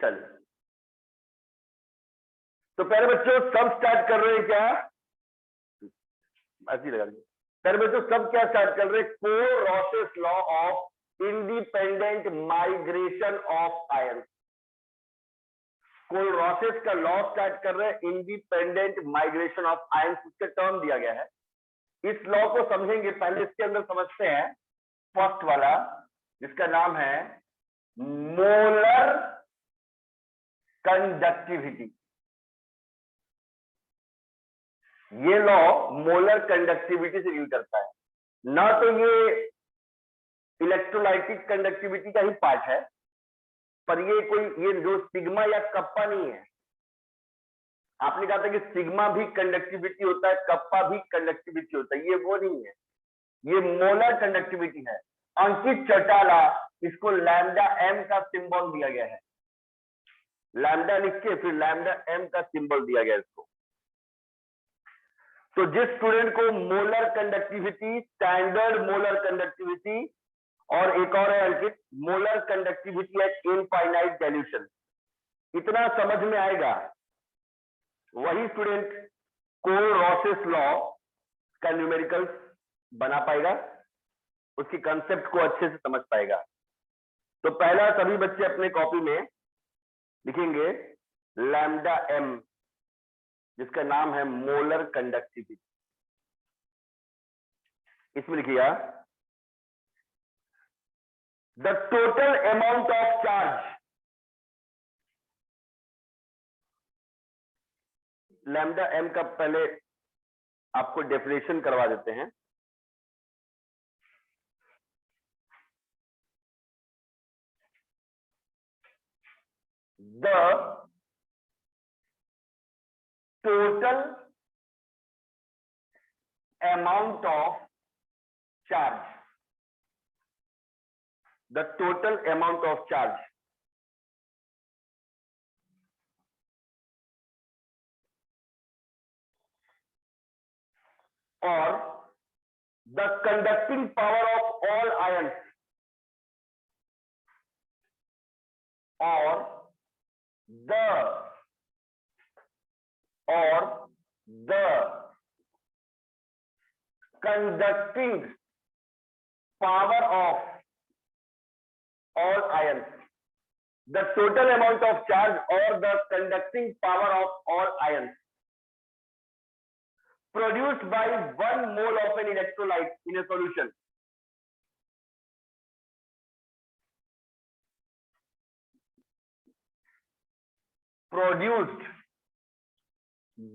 चलिए, तो पहले बच्चों सब स्टार्ट कर रहे हैं क्या? ऐसी लगा दीजिए। पहले बच्चों सब क्या स्टार्ट कर रहे हैं? Kohlrausch law of independent migration of ion. Kohlrausch का लॉ स्टार्ट कर रहे हैं, इंडिपेंडेंट माइग्रेशन ऑफ आयन, उसके टर्म दिया गया है। इस लॉ को समझेंगे, पहले इसके अंदर समझते हैं फर्स्ट वाला, जिसका नाम है मोलर कंडक्टिविटी। ये लॉ मोलर कंडक्टिविटी से डील करता है, ना तो ये इलेक्ट्रोलाइटिक कंडक्टिविटी का ही पार्ट है, पर ये जो सिग्मा या कप्पा नहीं है। आपने कहा था कि सिग्मा भी कंडक्टिविटी होता है, कप्पा भी कंडक्टिविटी होता है, ये वो नहीं है, ये मोलर कंडक्टिविटी है। अंकित चौटाला, इसको लैम्डा एम का सिंबल दिया गया है, लैम्डा लिख के फिर लैम्डा एम का सिंबल दिया गया इसको। तो जिस स्टूडेंट को molar conductivity, standard molar conductivity, और एक और है अंकित molar conductivity at infinite dilution, इतना समझ में आएगा, वही स्टूडेंट कोरोसिस लॉ का न्यूमेरिकल बना पाएगा, उसकी कंसेप्ट को अच्छे से समझ पाएगा। तो पहला सभी बच्चे अपने कॉपी में लिखेंगे लैम्डा एम, जिसका नाम है मोलर कंडक्टिविटी। इसमें लिखिएगा the total amount of charge, lambda m का पहले आपको डेफिनेशन करवा देते हैं। The total amount of charge, the total amount of charge or the conducting power of all ions or the conducting power of all ions, the total amount of charge or the conducting power of all ions produced by 1 mole of an electrolyte in a solution produced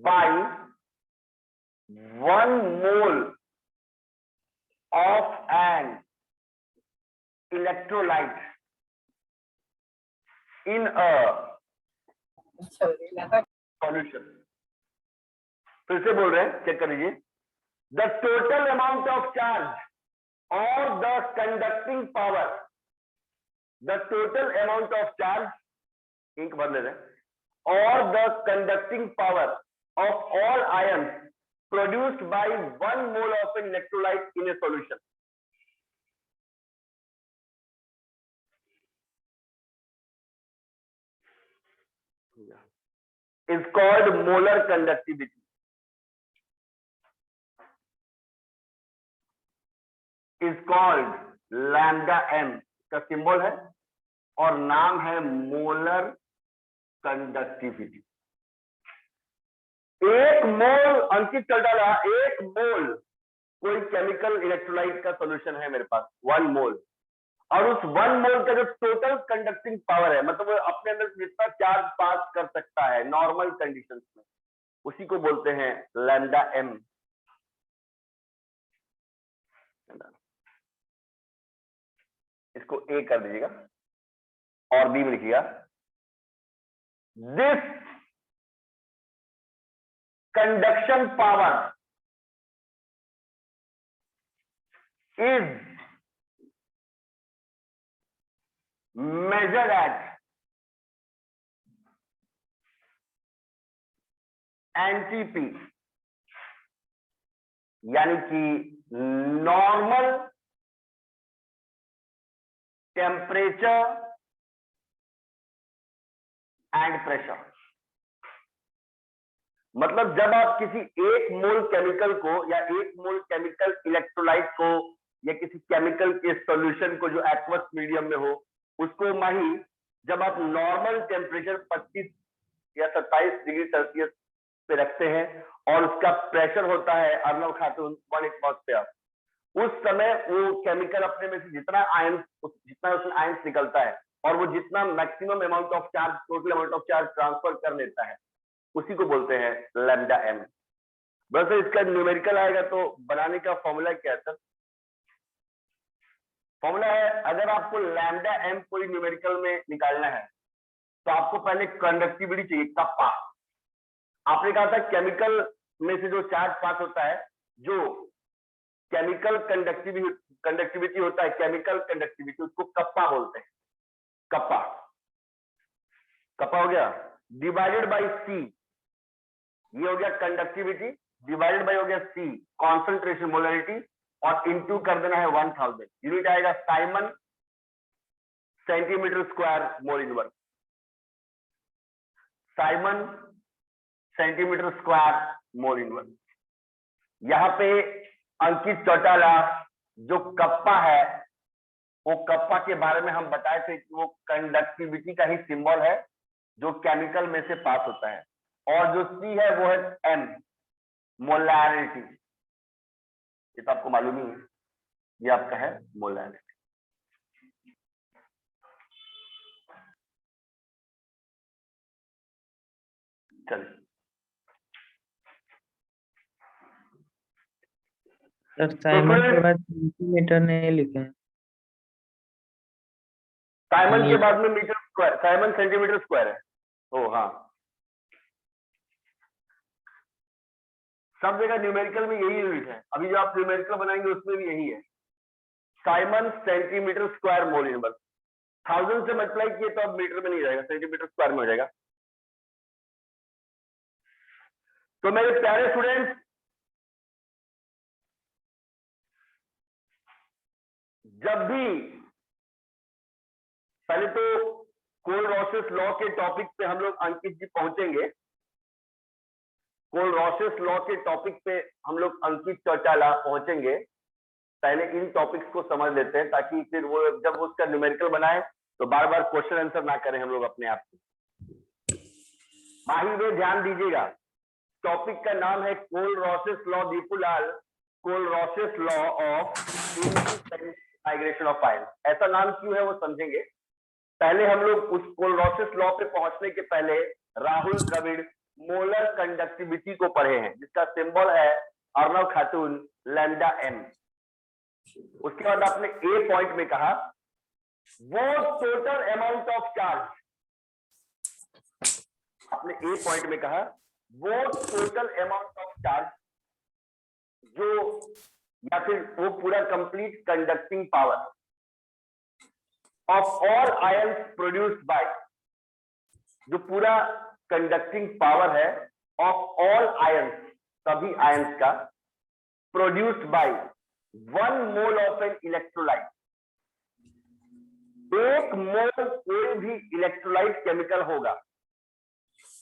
by 1 mole of an electrolyte in a solution। फिर से बोल रहे हैं, check कर लीजिए। The total amount of charge और the conducting power, the total amount of charge, इंक भर ले रहे हैं, और the conducting power of all ions produced by 1 mole of an electrolyte in a solution. is called molar conductivity, is called lambda m का symbol है और नाम है मोलर कंडक्टिविटी। एक मोल, अंकित चल डाला, एक मोल कोई केमिकल इलेक्ट्रोलाइट का सॉल्यूशन है मेरे पास, 1 मोल, और उस 1 मोल का जो टोटल कंडक्टिंग पावर है, मतलब वो अपने अंदर जितना चार्ज पास कर सकता है नॉर्मल कंडीशंस में, उसी को बोलते हैं लैम्डा एम। इसको ए कर दीजिएगा और बी में लिखिएगा this conduction power is measured at NTP, यानी कि नॉर्मल टेम्परेचर एंड प्रेशर। मतलब जब आप किसी एक मोल केमिकल को या एक मोल केमिकल इलेक्ट्रोलाइट को या किसी केमिकल के सॉल्यूशन को जो एक्वस मीडियम में हो उसको माही जब आप नॉर्मल टेम्परेचर 25 या 27 डिग्री सेल्सियस पे रखते हैं और उसका प्रेशर होता है अर्नव खातून 1 एटमॉस्फेयर, उस समय वो केमिकल अपने में से जितना उसमें आयंस निकलता है और वो जितना maximum amount of charge, total amount of charge transfer कर लेता है, उसी को बोलते हैं लैम्डा एम। वैसे इसका न्यूमेरिकल आएगा तो बनाने का फॉर्मूला क्या है सर? फॉर्मूला है, अगर आपको लैम्डा एम कोई न्यूमेरिकल में निकालना है तो आपको पहले कंडक्टिविटी चाहिए, कप्पा। आपने कहा था केमिकल में से जो चार्ज पास होता है, जो केमिकल कंडक्टिविटी होता है, केमिकल कंडक्टिविटी, उसको कप्पा बोलते हैं। कप्पा, कप्पा हो गया डिवाइडेड बाय सी, ये हो गया कंडक्टिविटी, डिवाइडेड बाय हो गया सी कॉन्सेंट्रेशन मोलरिटी, और इनटू कर देना है 1000। यूनिट आएगा Simon centimetre square mole inverse. Simon centimetre square mole inverse. यहां पे अंकित चौटाला जो कप्पा है, वो कप्पा के बारे में हम बताए थे कि वो कंडक्टिविटी का ही सिंबल है जो केमिकल में से पास होता है, और जो सी है वो है एम, मोलैरिटी। ये तो आपको मालूम ही है, ये आपका है मोलैरिटी। चलिए सर साइमन के बाद सेंटीमीटर नहीं लिखे हैं। साइमन के बाद में metre square, siemens centimetre square है। ओ हाँ, सब जगह न्यूमेरिकल में यही यूनिट है। अभी जो आप न्यूमेरिकल बनाएंगे उसमें भी यही है, Simon centimetre square mole inverse. 1000 से मल्टीप्लाई किए तो अब मीटर में नहीं जाएगा, सेंटीमीटर स्क्वायर में हो जाएगा। तो मेरे प्यारे स्टूडेंट्स, जब भी पहले तो कोल-रॉसेस लॉ के टॉपिक पे हम लोग अंकित जी पहुंचेंगे। कोल-रॉसेस लॉ के टॉपिक पे हम लोग अंकित चौटाला पहुंचेंगे। पहले इन टॉपिक्स को समझ लेते हैं ताकि फिर वो जब उसका न्यूमेरिकल बनाए तो बार बार क्वेश्चन आंसर ना करें हम लोग अपने आप को। माही में ध्यान दीजिएगा, टॉपिक का नाम है Kohlrausch's law, Deepulal, Kohlrausch's law of migration of ion. ऐसा नाम क्यों है वो समझेंगे। पहले हम लोग उस कोल-रॉसेस लॉ पे पहुंचने के पहले राहुल द्रविड़ मोलर कंडक्टिविटी को पढ़े हैं, जिसका सिंबल है अर्नव खातून लैम्डा एम। उसके बाद आपने ए पॉइंट में कहा वो टोटल अमाउंट ऑफ चार्ज, आपने ए पॉइंट में कहा वो टोटल अमाउंट ऑफ चार्ज जो, या फिर वो पूरा complete conducting power of all ions produced bye, जो पूरा कंडक्टिंग पावर है ऑफ ऑल आयंस, सभी आयंस का, produced by 1 mole of an electrolyte. एक मोल कोई भी इलेक्ट्रोलाइट केमिकल होगा,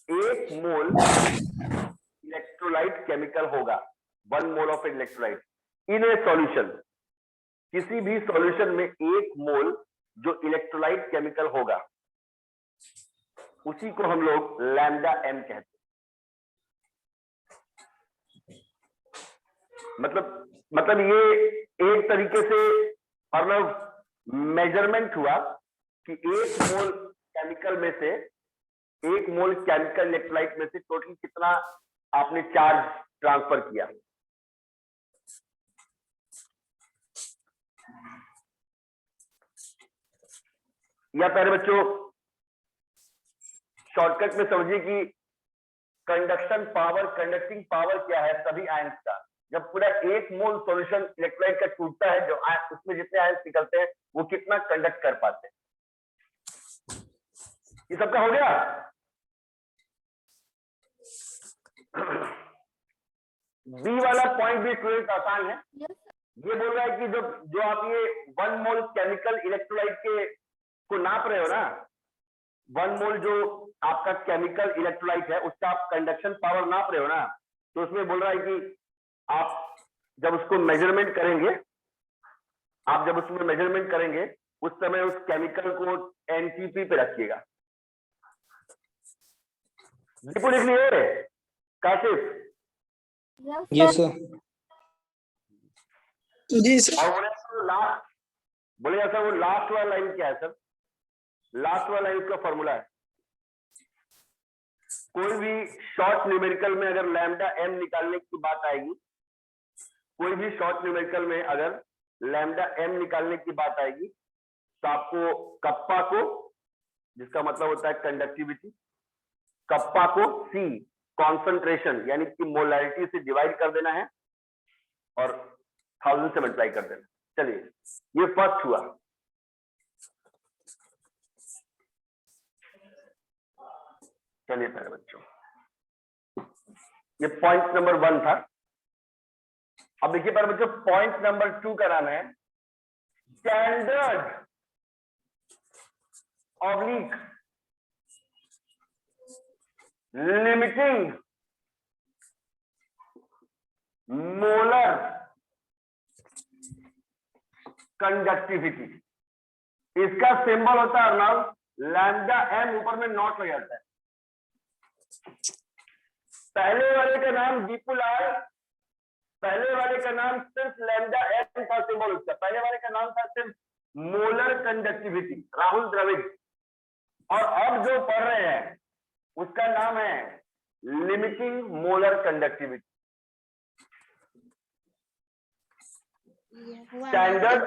एक मोल इलेक्ट्रोलाइट केमिकल होगा, 1 mole of an electrolyte in a solution. किसी भी सॉल्यूशन में एक मोल जो इलेक्ट्रोलाइट केमिकल होगा उसी को हम लोग लैम्डा एम कहते हैं। मतलब ये एक तरीके से मेजरमेंट हुआ कि एक मोल केमिकल में से, एक मोल केमिकल इलेक्ट्रोलाइट में से टोटल कितना आपने चार्ज ट्रांसफर किया। या पहले बच्चों शॉर्टकट में समझिए कि कंडक्शन पावर, कंडक्टिंग पावर क्या है सभी आयंस का। जब पूरा एक मोल सॉल्यूशन इलेक्ट्रोलाइट का टूटता है, जो उसमें जितने आयंस निकलते हैं वो कितना कंडक्ट कर पाते हैं। ये सबका हो गया। बी वाला पॉइंट भी स्टूडेंट आसान है। ये बोल रहा है कि जो आप ये 1 मोल केमिकल इलेक्ट्रोलाइट के को नाप रहे हो ना, 1 मोल जो आपका केमिकल इलेक्ट्रोलाइट है, उसका आप कंडक्शन पावर नाप रहे हो ना, तो उसमें बोल रहा है कि आप जब उसको मेजरमेंट करेंगे, आप जब उसमें मेजरमेंट करेंगे उस समय उस केमिकल को एनटीपी पे रखिएगा। दीपू लिख लिए? काशिफ? Yes sir. जी सर। और बोले सर वो लास्ट वाला लाइन क्या है सर? लास्ट वाला लाइन उसका फॉर्मूला है। कोई भी शॉर्ट न्यूमेरिकल में अगर लैम्डा एम निकालने की बात आएगी, कोई भी शॉर्ट न्यूमेरिकल में अगर लैम्डा एम निकालने की बात आएगी, तो आपको कप्पा को, जिसका मतलब होता है कंडक्टिविटी, कप्पा को सी कॉन्सेंट्रेशन यानी कि मोलैरिटी से डिवाइड कर देना है और 1000 से मल्टीप्लाई कर देना। चलिए ये फर्स्ट हुआ। चलिए प्यारे बच्चों, ये पॉइंट नंबर 1 था। अब देखिए प्यारे बच्चों, पॉइंट नंबर 2 का नाम है standard oblique limiting molar conductivity. इसका सिंबल होता है अर्नब लैम्डा एम, ऊपर में नॉट लग जाता है। पहले वाले का नाम दीपूलाल, पहले वाले का नाम सिर्फ लैम्डा एम का सिंबल उसका, पहले वाले का नाम था सिर्फ मोलर कंडक्टिविटी, राहुल द्रविड़। और अब जो पढ़ रहे हैं उसका नाम है limiting molar conductivity. Standard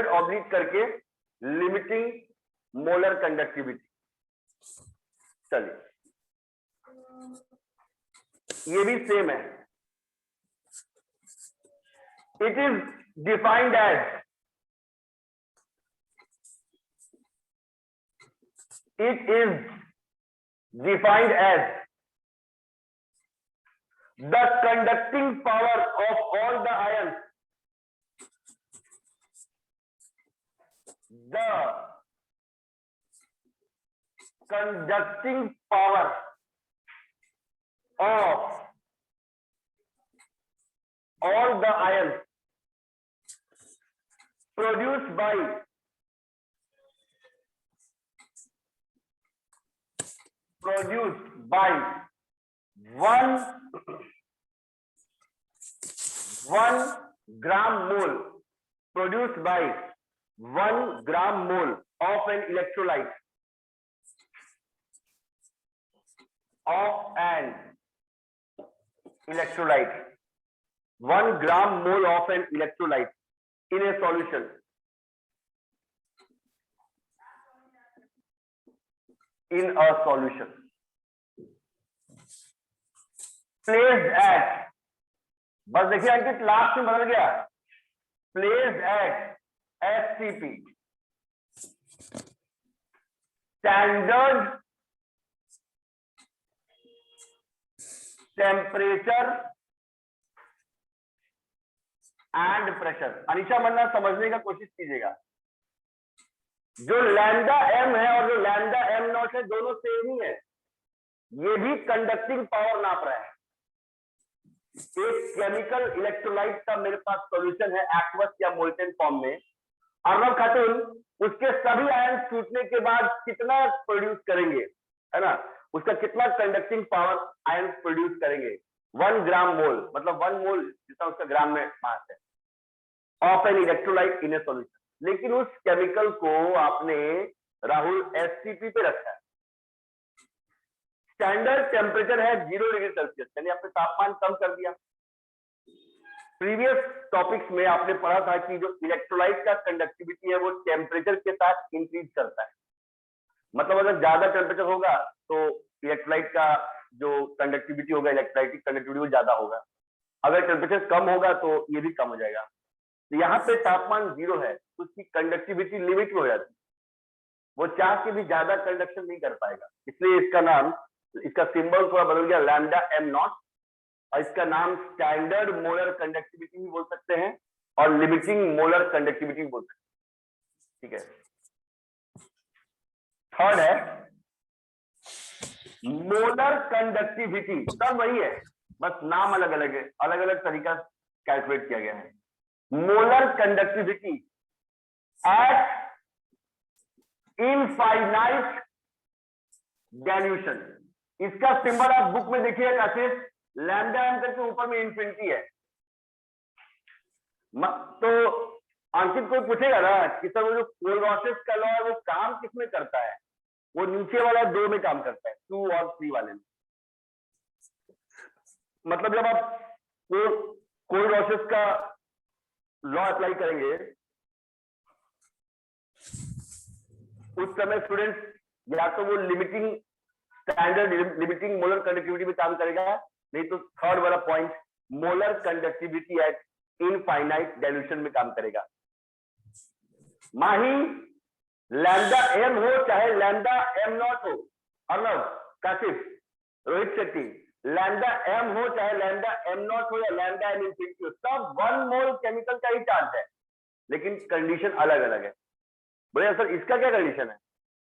oblique करके लिमिटिंग मोलर कंडक्टिविटी। चलिए ये भी सेम है। It is defined as, it is defined as the conducting power of all the ions, the conducting power of all the ions produced by one gram mole, produced by 1 gram mole of an electrolyte, 1 gram mole of an electrolyte in a solution placed at, बस देखिए अंकित last में बदल गया, placed at STP, standard temperature and pressure. Anisha Manna समझने का कोशिश कीजिएगा, जो लैम्डा एम है और जो लैम्डा एम नॉट है दोनों सेम ही है। ये भी कंडक्टिंग पावर नाप रहा है। एक केमिकल इलेक्ट्रोलाइट का मेरे पास सॉल्यूशन है एक्वस या मोल्टेन फॉर्म में, अर्नब खातून उसके सभी आयन छूटने के बाद कितना प्रोड्यूस करेंगे, है ना, उसका कितना कंडक्टिंग पावर आयन प्रोड्यूस करेंगे? 1 ग्राम मोल, मतलब 1 मोल जितना उसका ग्राम में मास है, of an electrolyte in a solution. लेकिन उस केमिकल को आपने राहुल एसटीपी पे रखा है। स्टैंडर्ड टेम्परेचर है 0 डिग्री सेल्सियस, यानी आपने तापमान कम कर दिया। प्रीवियस टॉपिक्स में आपने पढ़ा था कि जो इलेक्ट्रोलाइट का कंडक्टिविटी है वो टेम्परेचर के साथ इंक्रीज करता है। मतलब अगर ज्यादा टेम्परेचर होगा तो इलेक्ट्रोलाइट का जो कंडक्टिविटी होगा, इलेक्ट्रोलाइटिक कंडक्टिविटी वो ज्यादा होगा। अगर टेम्परेचर कम होगा तो ये भी कम हो जाएगा। तो यहाँ पे तापमान 0 है तो उसकी कंडक्टिविटी लिमिट में हो जाती है, वो चाह के भी ज्यादा कंडक्शन नहीं कर पाएगा। इसलिए इसका नाम, इसका सिंबल थोड़ा बदल गया, लैम्डा एम नॉट, और इसका नाम स्टैंडर्ड मोलर कंडक्टिविटी भी बोल सकते हैं और लिमिटिंग मोलर कंडक्टिविटी भी बोल सकते हैं। ठीक है। थर्ड है मोलर कंडक्टिविटी सब वही है, बस नाम अलग अलग है, अलग अलग तरीका कैलकुलेट किया गया है। Molar conductivity at infinite dilution, इसका सिंबल आप बुक में देखिएगा सिर्फ लैम्डा एम करके ऊपर में इंफिनिटी है। तो अंकित को पूछेगा ना कि सर वो जो कोलरॉसेस का लॉ है वो काम किसमें करता है, वो नीचे वाला 2 में काम करता है, 2 और 3 वाले में। मतलब जब आप कोलरॉसेस का लॉ अप्लाई करेंगे उस समय स्टूडेंट्स या तो वो limiting standard limiting molar conductivity में काम करेगा, नहीं तो थर्ड वाला point molar conductivity at infinite dilution में काम करेगा। माही लैम्डा एम हो चाहे लैम्डा एम नॉट हो, अर्नव, काशिफ, रोहित शेट्टी, लैम्डा एम हो चाहे लैम्डा एम नॉट हो या लैम्डा एम इंफिनिटी हो, सब 1 मोल केमिकल का ही चार्ज है, लेकिन कंडीशन अलग अलग है। बोले सर इसका क्या कंडीशन है,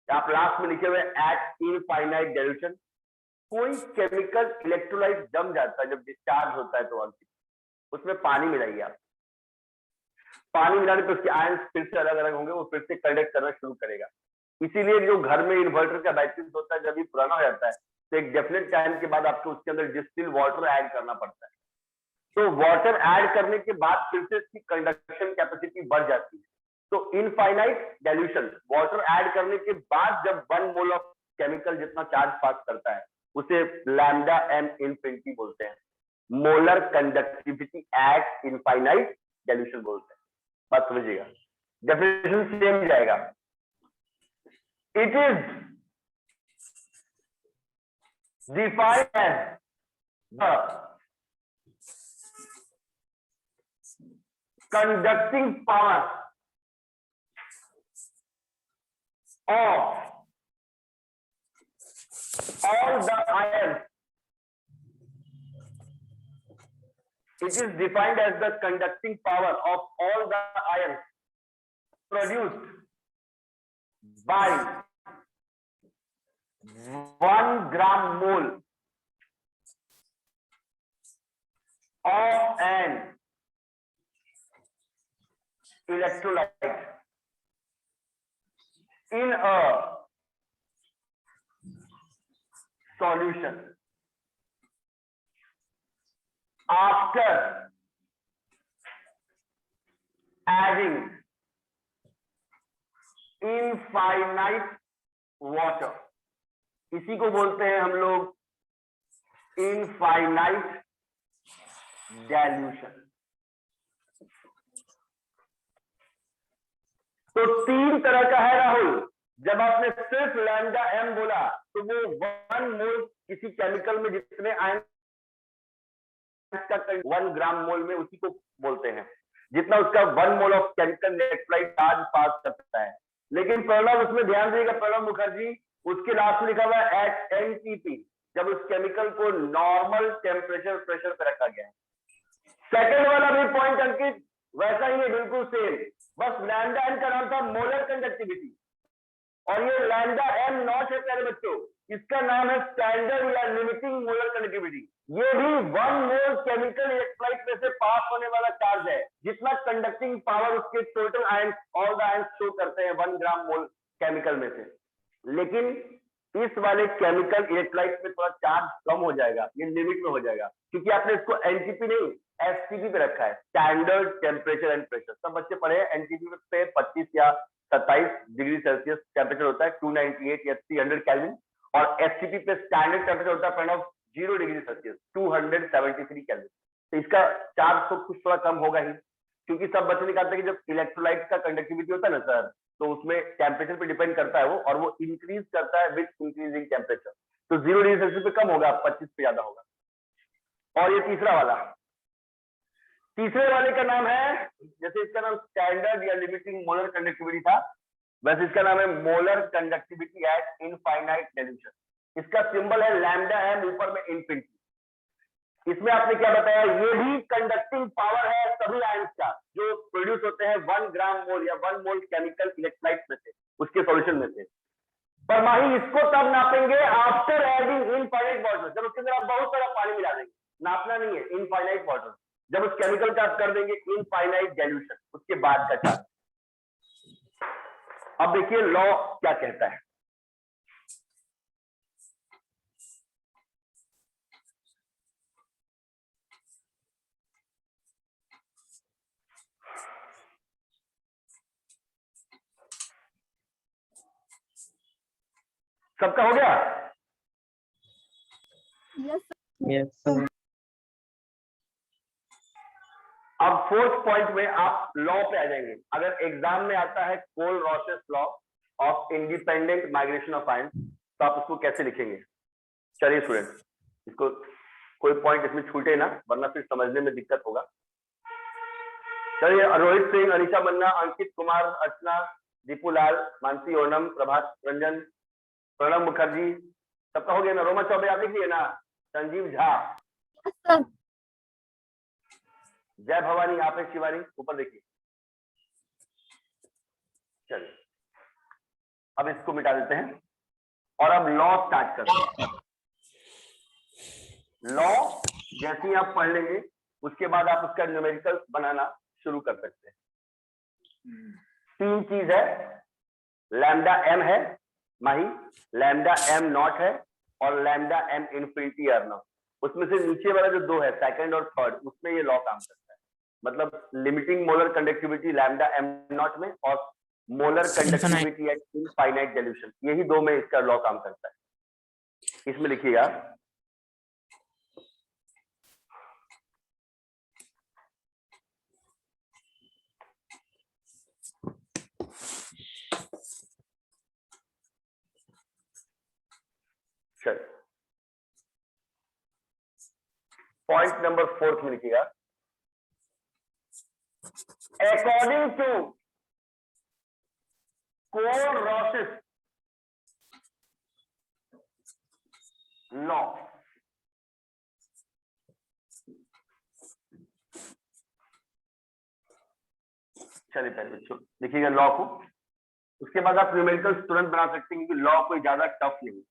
आप लास्ट में लिखे हुए एट इनफाइनाइट डाइल्यूशन। कोई केमिकल इलेक्ट्रोलाइट जम जाता है जब डिस्चार्ज होता है तो उसमें पानी मिलाइए आप, पानी मिलाने पर उसके आयंस फिर से अलग अलग होंगे, वो फिर से कंडक्ट करना शुरू करेगा। इसीलिए जो घर में इन्वर्टर का बैटरी होता है जब ये पुराना हो जाता है तो एक डेफिनेट टाइम के बाद आपको उसके अंदर डिस्टिल वाटर ऐड करना पड़ता है। तो वाटर ऐड करने के बाद फिर से इसकी कंडक्शन कैपेसिटी बढ़ जाती है। तो इनफाइनाइट डाइल्यूशन, वाटर ऐड करने के बाद जब 1 मोल ऑफ केमिकल जितना चार्ज पास करता है उसे लैम्डा एम इंफिनिटी बोलते हैं, molar conductivity at infinite dilution बोलते हैं। बात समझिएगा, डेफिनेशन सेम जाएगा। It is defined as the conducting power of all the ions. It is defined as the conducting power of all the ions produced by 1 gram mole of an electrolyte in a solution after adding infinite water। इसी को बोलते हैं हम लोग infinite dilution. तो 3 तरह का है राहुल। जब आपने सिर्फ लैम्डा एम बोला तो वो 1 मोल किसी केमिकल में जितने आयन का 1 ग्राम मोल में उसी को बोलते हैं, जितना उसका 1 mole of chemical electrolyte charge pass कर सकता है। लेकिन प्रणव उसमें ध्यान दीजिएगा, प्रणव मुखर्जी, उसके लास्ट में लिखा हुआ है एट एनटीपी, जब उस केमिकल को नॉर्मल टेम्परेचर प्रेशर पे रखा गया है। सेकंड वाला भी पॉइंट अंकित वैसा ही है, बिल्कुल सेम, बस लैम्डा एम का नाम था मोलर कंडक्टिविटी और ये लैम्डा एम नॉट है प्यारे बच्चों, इसका नाम है स्टैंडर्ड या लिमिटिंग मोलर कंडक्टिविटी। ये भी 1 मोल केमिकल इलेक्ट्रोलाइट में से पास होने वाला चार्ज है, जितना कंडक्टिंग पावर उसके total ions all the ions show करते हैं 1 ग्राम मोल केमिकल में से। लेकिन इस वाले केमिकल इलेक्ट्रोलाइट में थोड़ा चार्ज कम हो जाएगा, ये लिमिट में हो जाएगा, क्योंकि आपने इसको एनटीपी नहीं एसटीपी पे रखा है, स्टैंडर्ड टेम्परेचर एंड प्रेशर। सब बच्चे पढ़े हैं एनटीपी पे 25 या 27 डिग्री सेल्सियस टेम्परेचर होता है, 298 या 300 केल्विन, और एसटीपी पे स्टैंडर्ड टेम्परेचर होता है प्रणव 0 डिग्री सेल्सियस 273 केल्विन। तो इसका चार्ज तो कुछ थोड़ा कम होगा ही, क्योंकि सब बच्चे निकालते हैं कि जब इलेक्ट्रोलाइट का कंडक्टिविटी होता है ना सर, तो उसमें टेम्परेचर पे डिपेंड करता है वो, और वो इंक्रीज करता है विद इंक्रीजिंग टेम्परेचर। तो 0 डिग्री सेल्सियस पे कम होगा, 25 पे ज्यादा होगा। और ये तीसरा वाला, तीसरे वाले का नाम है, जैसे इसका नाम स्टैंडर्ड या लिमिटिंग मोलर कंडक्टिविटी था, वैसे इसका नाम है molar conductivity at infinite dilution. इसका सिंबल है लैम्डा एम, ऊपर में इंफिनिटी। इसमें आपने क्या बताया, ये भी कंडक्टिंग पावर है सभी आयंस का जो प्रोड्यूस होते हैं 1 ग्राम मोल या 1 मोल केमिकल इलेक्ट्रोलाइट में से, उसके सॉल्यूशन में से। पर माही इसको तब नापेंगे आफ्टर एडिंग इनफाइनाइट वाटर, जब उसके अंदर आप बहुत सारा पानी मिला देंगे। नापना नहीं है इनफाइनाइट वाटर, जब उस केमिकल का आप कर देंगे इनफाइनाइट डाइल्यूशन, उसके बाद का चार्ज। अब देखिए लॉ क्या कहता है। सबका हो गया? Yes, sir. अब फोर्थ पॉइंट में आप लॉ पे आ जाएंगे। अगर एग्जाम में आता है Kohlrausch's law of independent migration of ion, तो आप उसको कैसे लिखेंगे? चलिए स्टूडेंट, इसको कोई पॉइंट इसमें छूटे ना, वरना फिर समझने में दिक्कत होगा। चलिए, रोहित सिंह, अनिशा मन्ना, अंकित कुमार, अर्चना, दीपूलाल, मानसी ओनम, प्रभात रंजन, प्रणब मुखर्जी, सबका हो गया ना? रोमा चौबे आप लिख लिए ना? संजीव झा, जय भवानी, आप है शिवानी, ऊपर देखिए। चलिए अब इसको मिटा देते हैं और अब लॉ स्टार्ट करते हैं। लॉ जैसे ही आप पढ़ लेंगे उसके बाद आप उसका न्यूमेरिकल बनाना शुरू कर सकते हैं। तीन चीज है, लैम्डा एम है माही, लैम्डा एम नॉट है और लैम्डा एम इन्फिनिटी अर्नव। उसमें से नीचे वाला जो दो है, सेकंड और थर्ड, उसमें ये लॉ काम करता है। मतलब limiting molar conductivity lambda M not में और molar conductivity at infinite dilution, यही दो में इसका लॉ काम करता है। इसमें लिखिएगा पॉइंट नंबर 4 में लिखिएगा, अकॉर्डिंग टू कोल-रॉसेस लॉ, चलिए पहले लिखिएगा लॉ को, उसके बाद आप न्यूमेरिकल तुरंत बना सकते हैं क्योंकि लॉ कोई ज्यादा टफ नहीं।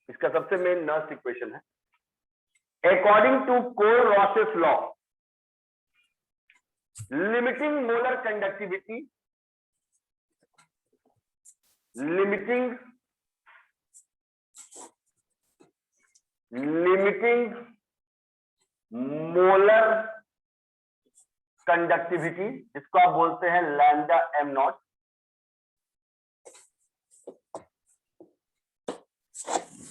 इसका सबसे मेन नर्स इक्वेशन है, according to Kohlrausch's law limiting molar conductivity, limiting molar conductivity, जिसको आप बोलते हैं lambda M naught,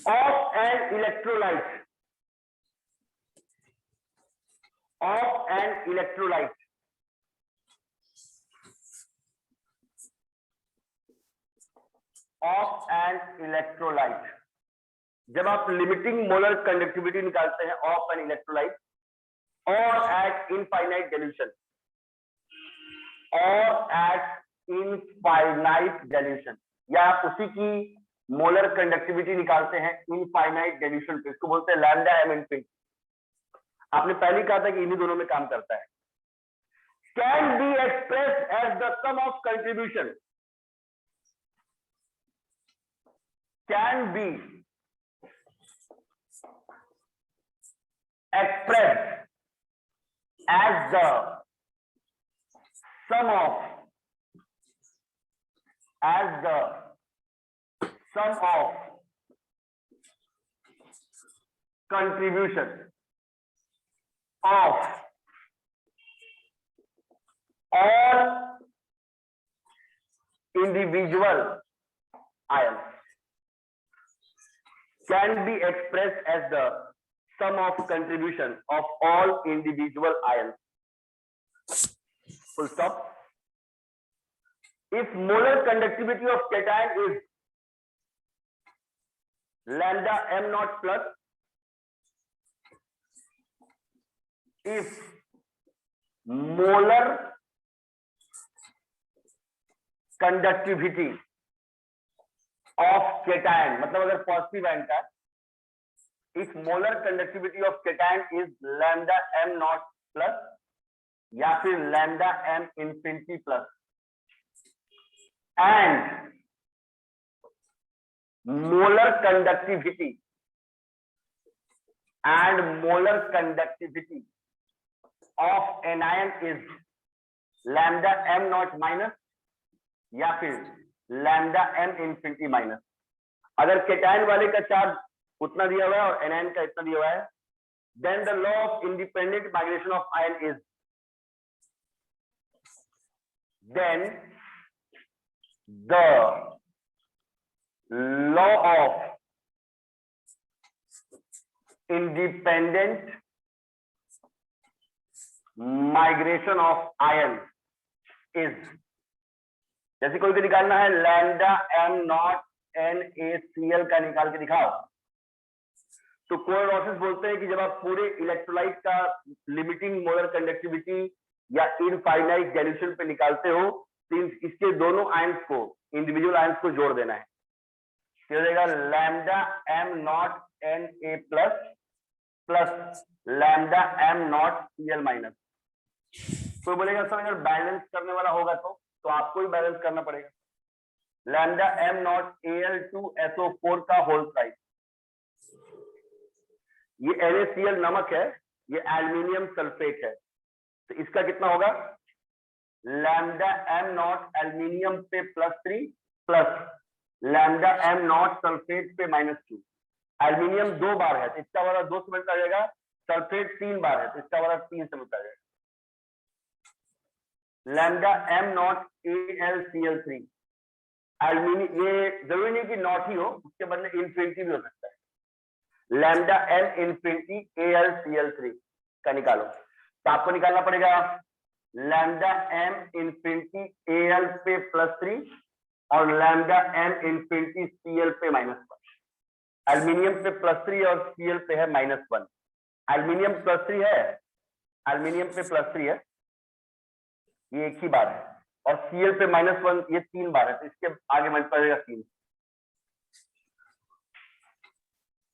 of an electrolyte, of an electrolyte, of an electrolyte. जब आप लिमिटिंग मोलर कंडक्टिविटी निकालते हैं ऑफ एन इलेक्ट्रोलाइट और एट इनफाइनाइट डाइल्यूशन, और एट इनफाइनाइट डाइल्यूशन, या आप उसी की मोलर कंडक्टिविटी निकालते हैं इनफाइनाइट डाइल्यूशन पे, इसको बोलते हैं लैम्डा एम इन्फिनिटी। आपने पहले कहा था कि इन्हीं दोनों में काम करता है। Can be expressed as the sum of contribution, can be expressed as the sum of contribution of all individual ions, can be expressed as the sum of contribution of all individual ions. Full stop. If molar conductivity of cation is lambda m naught plus, if molar conductivity of cation, मतलब अगर positive ion का, if molar conductivity of cation is lambda m naught plus या फिर lambda m infinity plus, and molar conductivity and molar conductivity of anion is lambda m naught minus या फिर lambda m infinity minus। अगर cation वाले का charge उतना दिया हुआ है और एनायन का इतना दिया हुआ है, then the law of independent migration of ion is, then the law of independent migration of ion is, जैसे कोई को निकालना है लैम्डा एम नॉट NaCl का निकाल के दिखाओ, तो कोहेरेसिस बोलते हैं कि जब आप पूरे इलेक्ट्रोलाइट का लिमिटिंग मोलर कंडक्टिविटी या इनफाइनाइट सॉल्यूशन पे निकालते हो, तो इसके दोनों आयंस को, इंडिविजुअल आयंस को जोड़ देना है। क्या हो जाएगा? Lambda M not Na plus plus lambda M not Cl minus. कोई बोलेगा सर अगर बैलेंस करने वाला होगा तो आपको ही बैलेंस करना पड़ेगा। लैम्डा एम नॉट Al2SO4 का होल साइज, ये NaCl नमक है, ये एल्यूमिनियम सल्फेट है, तो इसका कितना होगा? लैम्डा एम नॉट एल्यूमिनियम पे +3 plus lambda M not sulphate पे -2। एल्यूमिनियम 2 बार है तो इसका वाला 2 से मिलता जाएगा, सल्फेट 3 बार है तो इसका वाला 3 से मिलता जाएगा। Lambda M not AlCl3, aluminium, ये जरूरी नहीं कि नॉट ही हो, उसके बदले इन्फिनिटी भी हो सकता है। लैम्डा एम इन्फिनिटी AlCl3 का निकालो, तो आपको निकालना पड़ेगा लैम्डा एम इन्फिनिटी Al पे +3 और लैम्डा एम इन्फिनिटी Cl पे -1। एल्यूमिनियम पे +3 और Cl पे है -1। एल्यूमिनियम +3 है, एल्यूमिनियम पे +3 है, ये एक ही बार है, और Cl पे -1 ये 3 बार है, तो इसके आगे मल्टीप्लाई हो जाएगा 3।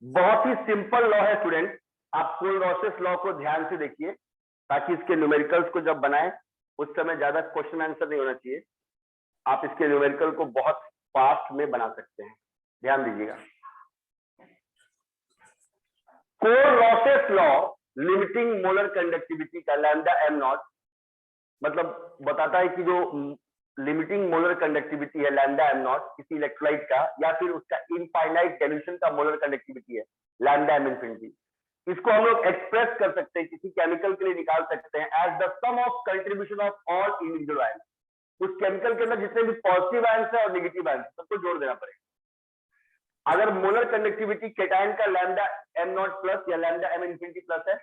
बहुत ही सिंपल लॉ है स्टूडेंट, आप कोहेरेसिस लॉ को ध्यान से देखिए ताकि इसके न्यूमेरिकल्स को जब बनाएं उस समय ज्यादा क्वेश्चन आंसर नहीं होना चाहिए, आप इसके न्यूमेरिकल को बहुत फास्ट में बना सकते हैं। ध्यान दीजिएगा, कोहेरेसिस लॉ लिमिटिंग मोलर कंडक्टिविटी का लैम्डा एम नॉट मतलब बताता है कि जो लिमिटिंग मोलर कंडक्टिविटी है लैम्डा एम नॉट किसी इलेक्ट्रोलाइट का या फिर उसका इनफाइनाइट सॉल्यूशन का मोलर कंडक्टिविटी है लैम्डा एम इन्फिनिटी, इसको हम लोग एक्सप्रेस कर सकते हैं, किसी केमिकल के लिए निकाल सकते हैं as the sum of contribution of all individual ions. उस केमिकल के अंदर जितने भी पॉजिटिव आयंस है और नेगेटिव आयंस सबको जोड़ देना पड़ेगा। अगर मोलर कंडक्टिविटी केटायन का लैम्डा एम नॉट प्लस या लैम्डा एम इन्फिनिटी प्लस है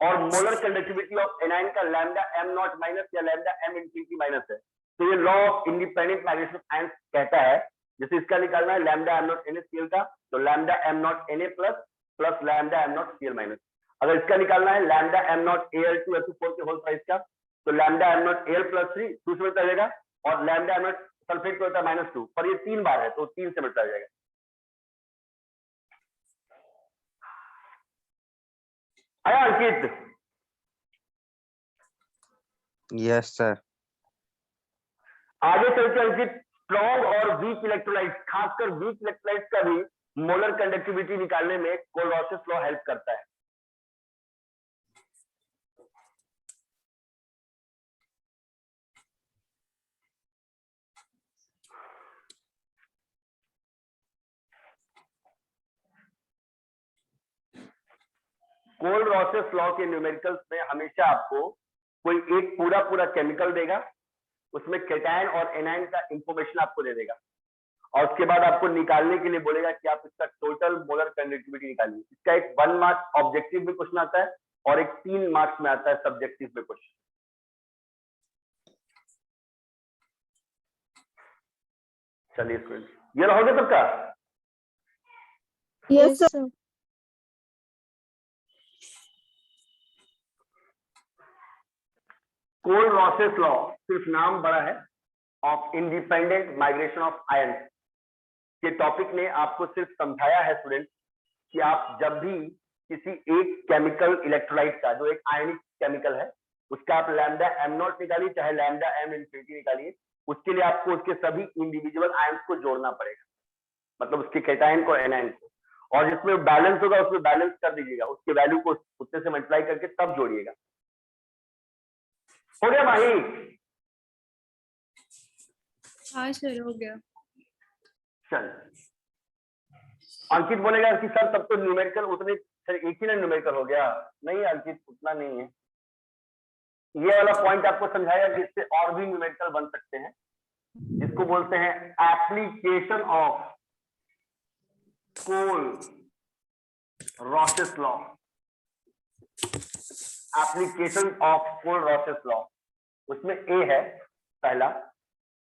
और मोलर कंडक्टिविटी ऑफ एनायन का लैम्डा एम नॉट माइनस या लैम्डा एम इन्फिनिटी माइनस है, तो ये law of independent migration of ions कहता है, जैसे इसका निकालना है लैम्डा एम नॉट NaCl का, तो lambda M not Na plus plus lambda M not Cl minus. अगर इसका निकालना है लैम्डा एम नॉट Al2SO4 के होल साइज का, तो lambda M not Al plus 3 2 से मिलता जाएगा और लैम्डा एम नॉट सल्फेट को होता है -2, पर ये 3 बार है तो 3 से मिलता जाएगा। आया अंकित? Yes sir. आगे चलते अंकित स्ट्रॉन्ग और वीक इलेक्ट्रोलाइट, खासकर वीक इलेक्ट्रोलाइट का भी मोलर कंडक्टिविटी निकालने में कोहेरेसिस लॉ हेल्प करता है। कोहेरेसिस लॉ के न्यूमेरिकल्स में हमेशा आपको कोई एक पूरा केमिकल देगा, उसमें केटायन और एनायन का इंफॉर्मेशन आपको दे देगा और उसके बाद आपको निकालने के लिए बोलेगा कि आप इसका टोटल मोलर कंडक्टिविटी निकालिए। इसका एक 1 मार्क्स ऑब्जेक्टिव में क्वेश्चन आता है और एक 3 मार्क्स में आता है सब्जेक्टिव में क्वेश्चन। चलिए स्टूडेंट, ये हो गया सबका? Yes sir. कोहेरेसिस लॉ सिर्फ नाम बड़ा है of independent migration of ion के टॉपिक ने आपको सिर्फ समझाया है स्टूडेंट कि आप जब भी किसी एक केमिकल इलेक्ट्रोलाइट का जो एक आयनिक केमिकल है उसका आप लैम्डा एम नॉट निकालिए चाहे लैम्डा एम इन्फिनिटी निकालिए, उसके लिए आपको उसके सभी इंडिविजुअल आयंस को जोड़ना पड़ेगा। मतलब उसके कैटायन को एनायन को, और जिसमें बैलेंस होगा उसमें बैलेंस कर दीजिएगा, उसके वैल्यू को उतने से मल्टीप्लाई करके तब जोड़िएगा। हो गया भाई? हाँ सर हो गया। चल अंकित बोलेगा कि सर तब तो न्यूमेरिकल उतने, सर एक ही ना न्यूमेरिकल हो गया। नहीं अंकित उतना नहीं है, ये वाला पॉइंट आपको समझाया जिससे और भी न्यूमेरिकल बन सकते हैं, जिसको बोलते हैं application of Kohlrausch's law. Application of Kohlrausch's law, उसमें ए है पहला,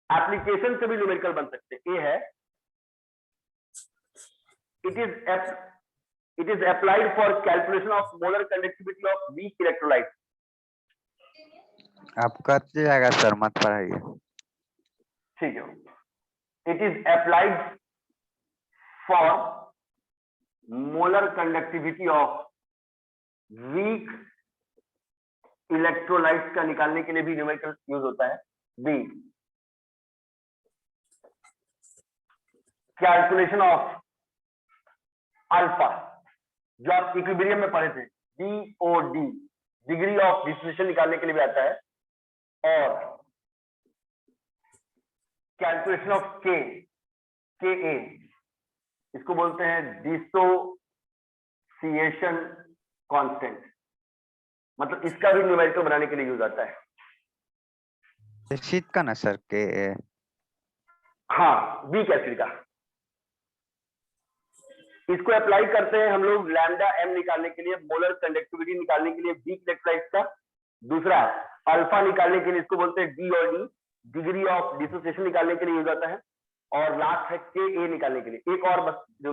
एप्लीकेशन से भी न्यूमेरिकल बन सकते हैं। ए है it is applied for calculation of molar conductivity of weak electrolyte। आप कर जाएगा सर, मत पढ़ाइए। ठीक है, it is applied for molar conductivity of weak electrolytes का निकालने के लिए भी न्यूमेरिकल यूज होता है। बी कैलकुलेशन ऑफ अल्फा, जो आप इक्विलिब्रियम में पढ़े थे, DOD डिग्री ऑफ डिस्ट्रीब्यूशन निकालने के लिए भी आता है, और कैलकुलेशन ऑफ KA, इसको बोलते हैं डिसोसिएशन कांस्टेंट, मतलब इसका भी न्यूमेरिकल बनाने के लिए यूज आता है। शीट का ना सर के? हाँ, वीक एसिड का। इसको अप्लाई करते हैं हम लोग लैम्डा एम निकालने के लिए, मोलर कंडक्टिविटी निकालने के लिए वीक इलेक्ट्रोलाइट का। दूसरा अल्फा निकालने के लिए इसको बोलते हैं DOD डिग्री ऑफ डिसोसिएशन निकालने के लिए यूज आता है, और लास्ट है KA निकालने के लिए। एक और बस जो